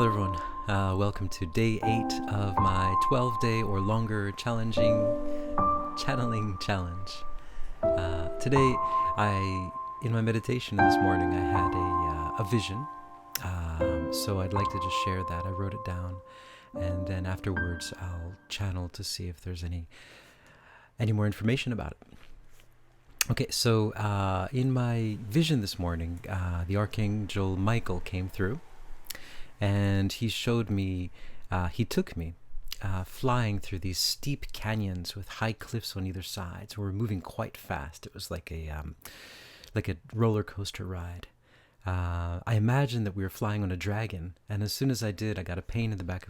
everyone. Welcome to day 8 of my 12-day or longer channeling challenge. Today, in my meditation this morning, I had a vision. So I'd like to just share that. I wrote it down, and then afterwards I'll channel to see if there's any more information about it. Okay, so in my vision this morning, the Archangel Michael came through, and he showed me, he took me flying through these steep canyons with high cliffs on either side. So we're moving quite fast. It was like a roller coaster ride. I imagined that we were flying on a dragon, and as soon as I did, I got a pain in the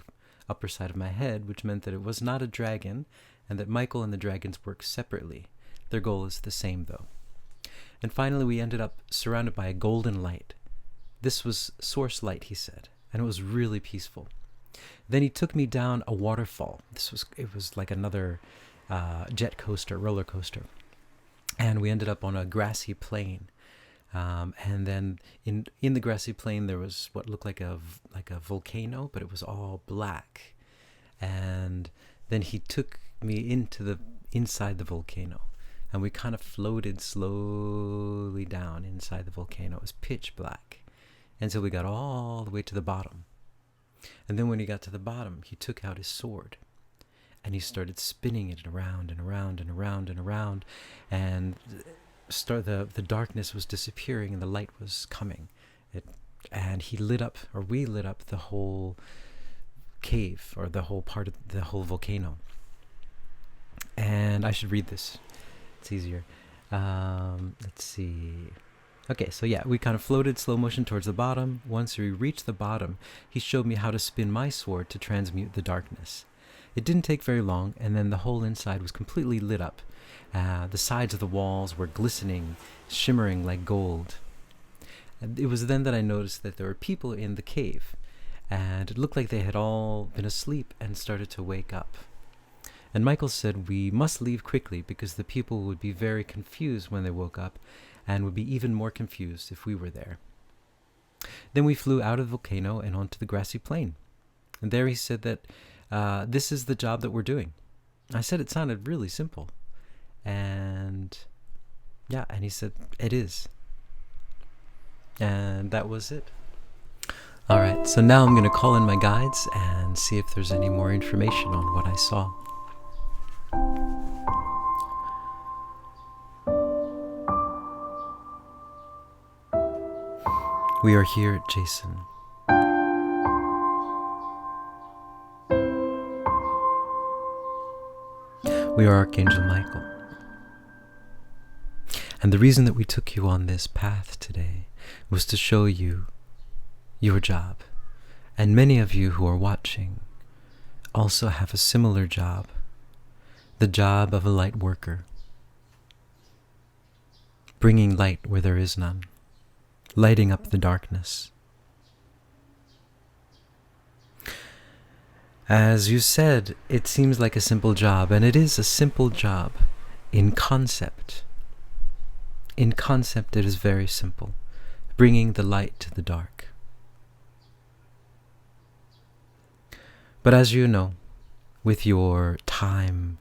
upper side of my head, which meant that it was not a dragon, and that Michael and the dragons work separately. Their goal is the same, though. And finally, we ended up surrounded by a golden light. This was source light, he said, and it was really peaceful. Then he took me down a waterfall. It was like another jet coaster, roller coaster. And we ended up on a grassy plain. And then in the grassy plain, there was what looked like a volcano, but it was all black. And then he took me inside the volcano. And we kind of floated slowly down inside the volcano. It was pitch black. And so we got all the way to the bottom. And then when he got to the bottom, he took out his sword. And he started spinning it around and around and around and around. And the darkness was disappearing and the light was coming. And we lit up the whole cave, or the whole part of the whole volcano. And I should read this. It's easier. Let's see. Okay, so yeah, we kind of floated slow motion towards the bottom. Once we reached the bottom, he showed me how to spin my sword to transmute the darkness. It didn't take very long, and then the whole inside was completely lit up. The sides of the walls were glistening, shimmering like gold. And it was then that I noticed that there were people in the cave, and it looked like they had all been asleep and started to wake up. And Michael said we must leave quickly because the people would be very confused when they woke up, and would be even more confused if we were there. Then we flew out of the volcano and onto the grassy plain. And there he said that this is the job that we're doing. I said it sounded really simple. And yeah, and he said it is. And that was it. All right, so now I'm going to call in my guides and see if there's any more information on what I saw. We are here at Jason. We are Archangel Michael. And the reason that we took you on this path today was to show you your job. And many of you who are watching also have a similar job. The job of a light worker. Bringing light where there is none. Lighting up the darkness. As you said, it seems like a simple job, and it is a simple job in concept. In concept, it is very simple, bringing the light to the dark. But as you know, with your time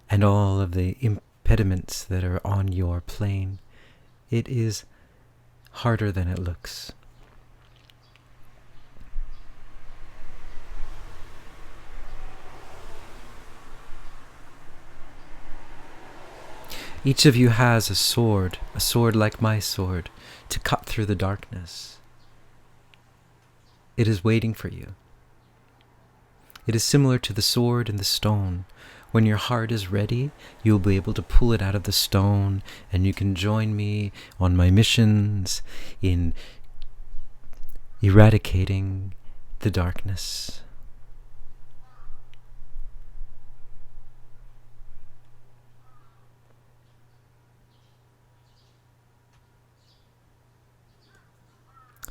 and all of the impediments that are on your plane, it is harder than it looks. Each of you has a sword like my sword, to cut through the darkness. It is waiting for you. It is similar to the sword and the stone. When your heart is ready, you'll be able to pull it out of the stone, and you can join me on my missions in eradicating the darkness.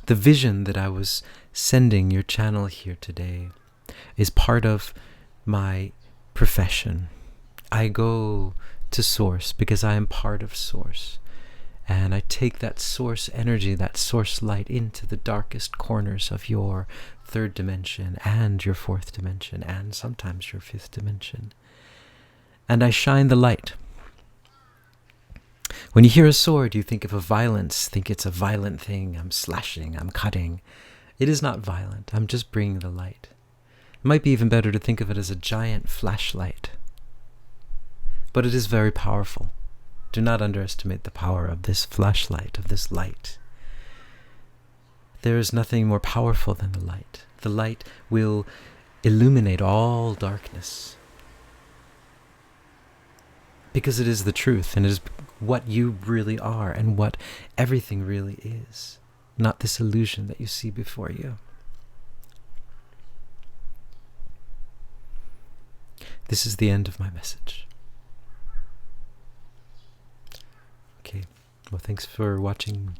The vision that I was sending your channel here today is part of my profession. I go to Source because I am part of Source. And I take that source energy, that source light, into the darkest corners of your third dimension and your fourth dimension and sometimes your fifth dimension. And I shine the light. When you hear a sword, you think of a violence, think it's a violent thing. I'm slashing, I'm cutting. It is not violent. I'm just bringing the light. It might be even better to think of it as a giant flashlight. But it is very powerful. Do not underestimate the power of this flashlight, of this light. There is nothing more powerful than the light. The light will illuminate all darkness. Because it is the truth, and it is what you really are, and what everything really is. Not this illusion that you see before you. This is the end of my message. Okay, well, thanks for watching